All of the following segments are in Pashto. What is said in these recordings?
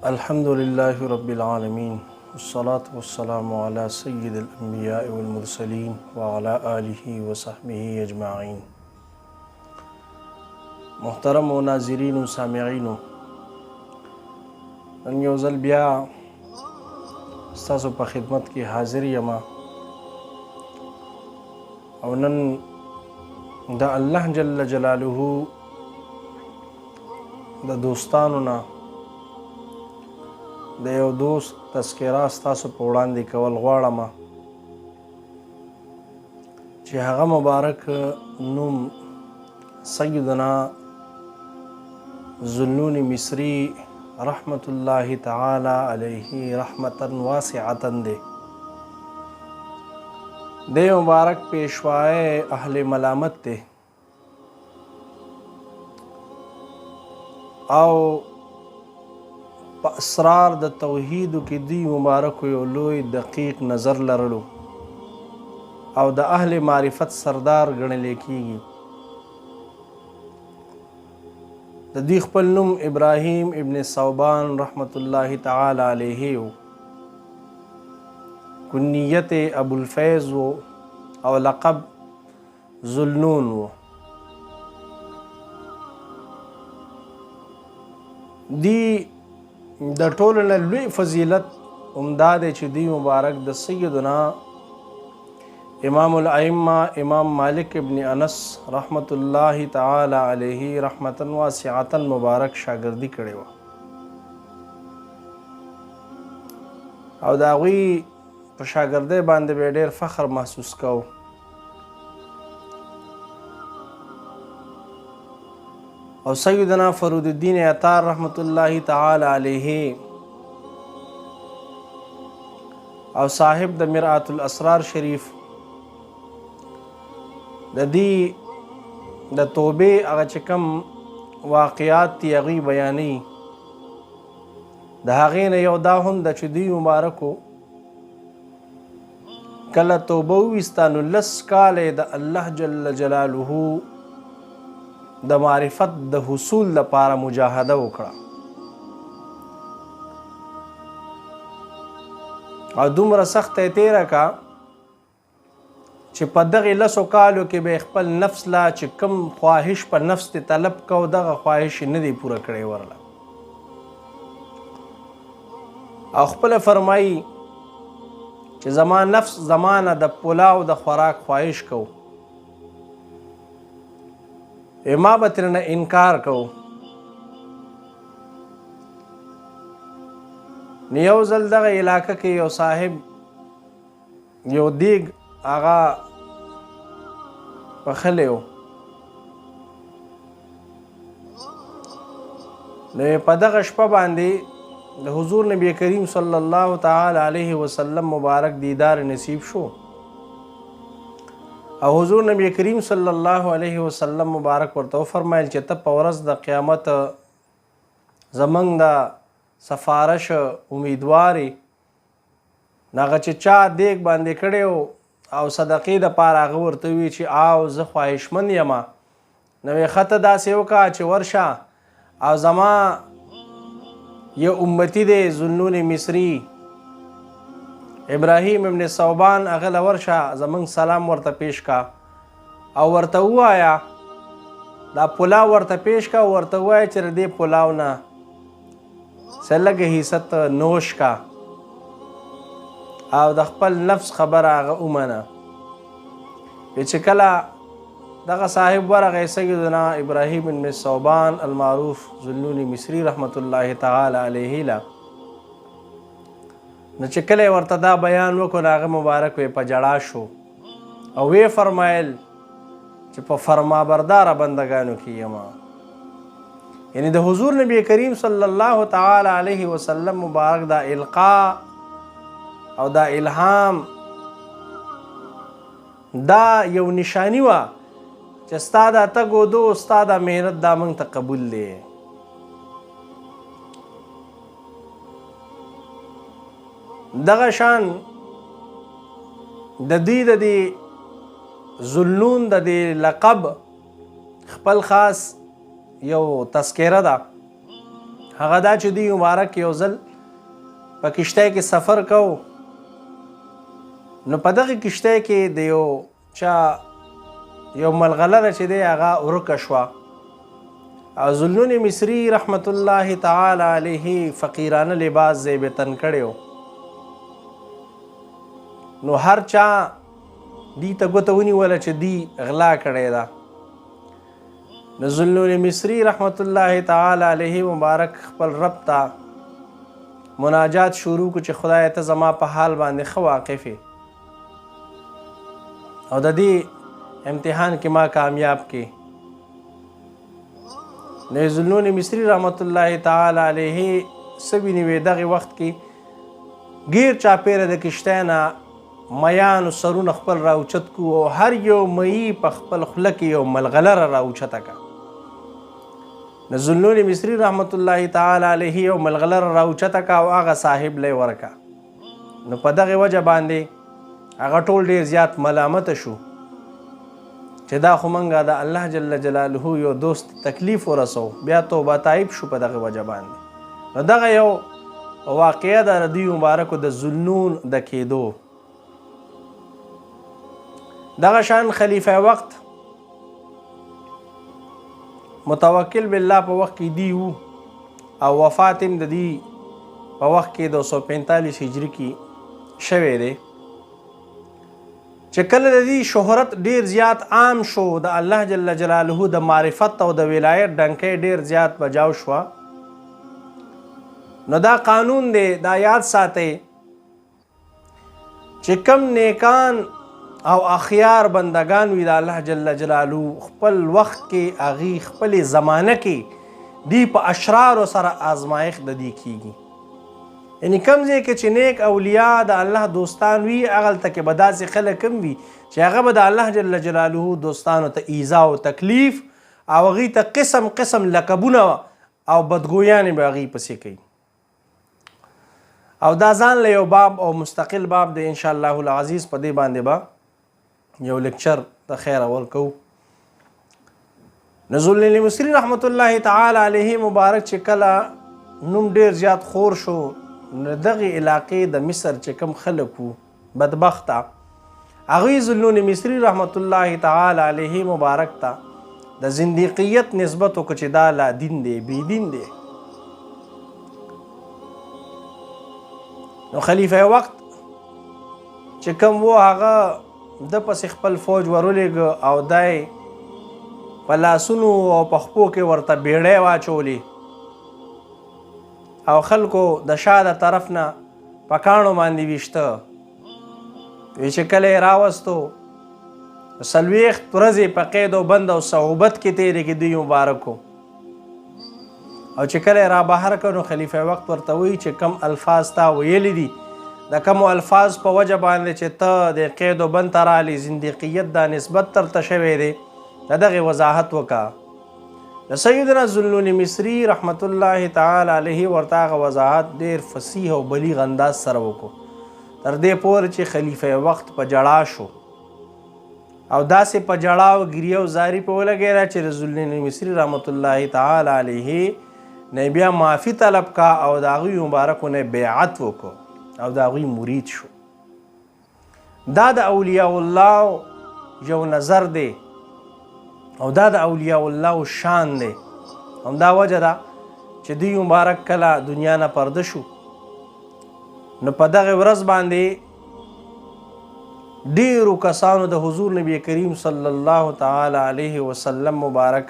الحمد لله رب العالمين والصلاة والسلام على سيد الأنبياء والمرسلين وعلى آله وصحبه أجمعين. محترم و ناظرین و سامعینو، نن یو ځل بیا ستاسو په خدمت کې حاضر یم او نن د الله جل جلاله د دوستانو نه د یو دوست تذکره ستاسو په وړاندې کول غواړم چې هغه مبارک نوم سیدنا ذوالنون مصری رحمت الله تعالی علیه رحمتا واسعتا دی. د مبارک پیشوای اهل ملامت دی او په اسرار د توحید کې دی مبارک یو لوی دقیق نظر لرلو او د اهل معرفت سردار ګڼل کېږي. د دې خپل نوم ابراهیم ابن ثوبان رحمت الله تعالی علیه و کنیت ابو الفیض و او لقب ذوالنون و. دی د ټولو نه لوی فضیلت همدا دی چې دی مبارک د سیدنا امام الائمه امام مالک ابن انس رحمت الله تعالی علیه رحمتا واسعتا مبارک شاگردی کړې وه او د هغوی په شاګردۍ باندې به ډېر فخر محسوس کوو. او سیدنا فرود الدین عطار رحمت الله تعالی علیه او صاحب د مرآت الاسرار شریف د دې د توبې هغه چې کوم واقعات دي هغوی بیانوي. د هغې نه یو دا هم ده چې دوی مبارکو کله توبه وویسته نو 10 کاله د الله جل جلاله د معرفت د حصول لپاره مجاهده وکړه او دومره سخته یې تېره کړه چې په دغې 10 کالو کې به خپل نفس لا چې کوم خواهش په نفس ته طلب کو دغه خواهش نه دی پوره کړی ورله او خپله فرمایي چې زما نفس زمانه د پلاو د خوراک خواهش کو ما به ترنه انکار کو. نو یو ځل دغه علاقه کې یو صاحب یو دیګ هغه پخلی و نو په دغه شپه باندې د حضور نبی کریم صلی الله تعالی علیه وسلم مبارک دیدار نصیب شو او حضور نبی کریم صلی الله علیه وسلم مبارک ورته وفرمایل چې ته په ورځ د قیامت زمونږ د سفارش امیدوار یې. هغه چې چا دیګ باندې کړی و او صدقې دپاره هغه ورته وي چې او زه خواهشمند یم نو یې ښه ته داسې وکړه چې ورشه او زما یو امتي دی ذوالنون مصری ابراهیم ابن ثوبان هغه له ورشه زمونږ سلام ورته پیش کا او ورته ووایه دا پلاو ورته پیش کا ورته ووایه چې د دې پلاو نه څه لږه حصت نوش کا او د خپل نفس خبره هغه ومنه. چې کله دغه صاحب ورغی سیدنا ابراهیم ابن ثوبان المعروف ذوالنون مصری رحمت الله تعالی علیه له نو چې کله ورته دا بیان وکړو هغه مبارک وی په جړا شو او وی فرمایل چې په فرمابرداره بندګانو کې یم. یعنی د حضور نبی کریم صلی الله تعالی علیه وسلم مبارک دا القاء او دا الهام دا یو نشانی وه چې ستا دا تګ و دو ستا دا محنت دا موږ ته قبول دی. دغه شان د دې ذوالنون د دې لقب خپل خاص یو تذکره ده هغه دا چې دوی مبارک یو ځل په کشتۍ کې سفر کو، نو په دغه کشتۍ کې د یو ملغلره چې دی هغه ورکه شوه، او ذوالنون مصري رحمت الله تعالی علیه فقیرانه لباس زیب تن کړی و، نو هر چا دی ته ګوته ونیوله چې دی غلا کړې ده. نو ذوالنون مصري رحمت الله تعالی علیه مبارک خپل رب ته مناجات شروع کو چې خدای ته زما په حال باندې ښه واقف یې او د دې امتحان کې ما کامیاب کې. نو ذوالنون مصري رحمت الله تعالی علیه څه ویني دغه وخت کې غیر چاپیره د کشتۍ نه میانو سرونه خپل راوچت کو او هر یو مئی په خپل خوله کې یو ملغلره راوچته که. نو ذوالنون مصري رحمت الله تعالی علیه یو ملغلره راوچته که او هغه صاحب لی ورکه. نو په دغه وجه باندې هغه ټول ډېر زیات ملامته شو چې دا خو موږ د الله جل جلاله یو دوست تکلیف ورسو، بیا توبه تایب شو په دغه وجه باندې. نو دغه یو واقعه ده د دوی مبارکو د ذوالنون د کېدو. دغه شان خلیفه وقت متوکل بالله په وخت کې دی وو او وفات هم د دې په وخت کې 245 هجري کې شوی دی چې کله د دې شهرت ډیر زیات عام شو، د الله جل جلاله د معرفت او د ولایت ډنکۍ ډیر زیات بجاو شوه. نو دا قانون دی، دا یاد ساتئ چې کم نیکان او اخیار بندگان وي د الله جل جلاله خپل وخت کې هغې خپلې زمانه کې دی په اشرارو سره آزمایښت د دې کیږي. یعنی کم ځای کې چې نیک اولیاء د الله دوستان وي هغلته کې به داسې خلک هم وي چې هغه به د الله جل جلاله دوستانو ته ایذا او تکلیف او هغوی ته قسم قسم لقبونه او بدګویانې به هغوی پسې کوي. او دا ځان له یو باب او مستقل باب دی انشاءالله العزیز، په دې باندې به یو لیکچر د خیره ورکو. نو ذوالنون مصري رحمت الله تعالی علیه مبارک چې کله نوم ډیر زیات خور شو، نو دغه علاقې د مصر چې کوم خلک وو بدبخته هغوی ذوالنون مصري رحمت الله تعالی علیه مبارک ته د زندیقیت نسبت وکړو چې دا لا دین دی، بې دین دی. نو خلیفه وقت چې کوم و هغه د پسې خپل فوج ورولېږه او دی په لاسونو او په خپو کې ورته بیړۍ واچولې او خلکو د شا د طرف نه په کاڼو باندې ویشته. وی چې کله یې راوستو 40 ورځې په قید او بند او صعوبت کې تېرې کې دوی مبارکو، او چې کله یې را بهر کړ نو خلیفه وقت ورته وایي چې کم الفاظ تا ویلي دي، د کومو الفاظ په وجه باندې چې ته د قید و بند ته رالې زندیقیت دا نسبت درته شوی دی، د دغې وضاحت وکړه. د سیدنا ذوالنون مصري رحمت الله تعالی علیه ورته هغه وضاحت ډېر فصیح او بلیغ انداز سره وکړو، تر دې پورې چې خلیفه وقت په جړا شو او داسې په جړا او ګریه او زاري په ولګېده چې د ذوالنون مصري رحمت الله تعالی علیه نه بیا معافي طلب کا او د هغوی مبارکو نه بیعت وکړو او د هغوی مرید شو. دا د اولیاء الله یو نظر دی او دا د اولیاء الله شان دی. همدا وجه ده چې دوی مبارک کله دنیا نه پرده شو، نو په دغه ورځ باندې ډیرو کسانو د حضور نبی کریم صلی الله تعالی علیه وسلم مبارک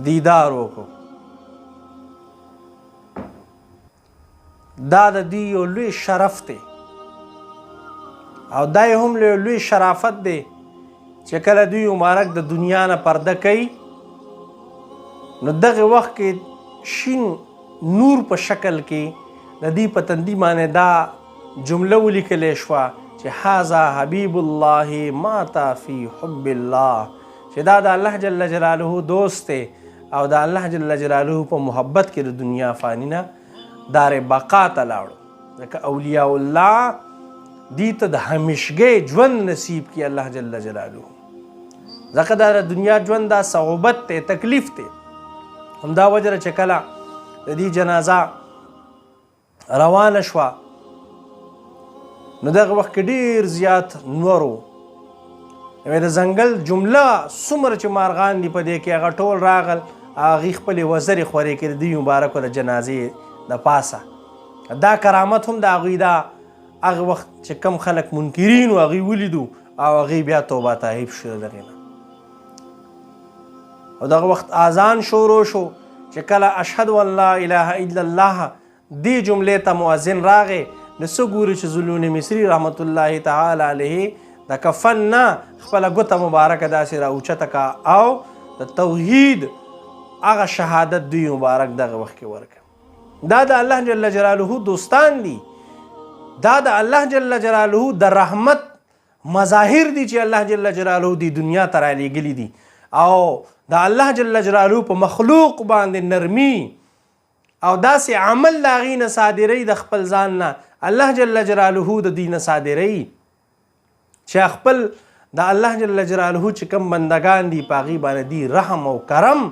دیدار وکړو. دا د دوی یو لوی شرف دی او دا هم لوی شرافت دی چې کله دوی مبارک د دنیا نه پرده کوي نو دغه وخت کې شین نور په شکل کې د دې په تندي باندې دا جمله ولیکلی شوه چې هذا حبیب الله مات فی حب الله، چې دا د الله جل جلاله دوست دی او د الله جل جلاله په محبت کې د دنیا فانی نه دار بقا ته لاړو. ځکه اولیاء الله دې ته د همیشګۍ ژوند نصیب کړي الله جل جلاله، ځکه دا د دنیا ژوند دا صعوبت دی، تکلیف دی. همدا وجه چې کله د دې جنازه روانه شوه نو دغه وخت کې ډېر زیات نور و د ځنګل جمله څومره چې مارغان دي په دې کې هغه ټول راغل هغې خپلې وزرې خورې کړې د دوی مبارکو د جنازې د پاسه دا کرامت هم د هغوی دا هغه وخت چې کم خلک منکرین و هغوی ولیدو او هغوی بیا توبه طایب شو د دغې نه او دغه وخت اذان شروع شو چې کله اشهد ان لا اله الا الله دې جملې ته مؤذن راغی نو څه ګوري چې ذوالنون مصري رحمت الله تعالی علیه د کفن نه خپله ګوته مبارکه داسې راوچته کا او د توحید هغه شهادت دوی مبارک دغه وخت کې ورکړه دا د الله جل جلاله دوستان دي دا د الله جل جلاله د رحمت مظاهر دي چې الله جل جلاله دی دنیا ته رالیږلي دي او د الله جل جلاله په مخلوق باندې نرمي او داسې عمل د هغې نه صادروي د خپل ځان نه الله جل جلاله د دوی نه صادروي چې خپل د الله جل جلاله چې کوم بندگان دي په هغې باندې دی رحم او کرم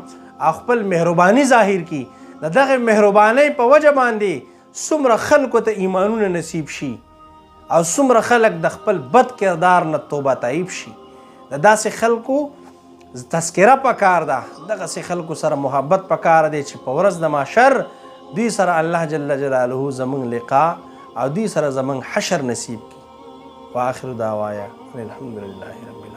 او خپل مهرباني ظاهر کړي د دغې مهربانۍ په وجه باندې څومره خلکو ته ایمانونه نصیب شي او څومره خلک د خپل بد کردار نه توبه طایب شي د داسې خلکو تذکره پکار ده دغسې خلکو سره محبت پکار دی چې په ورځ د محشر دوی سره الله جل جلاله زموږ لقا او دوی سره زموږ حشر نصیب کړي واخر دعوایا الحمدلله رب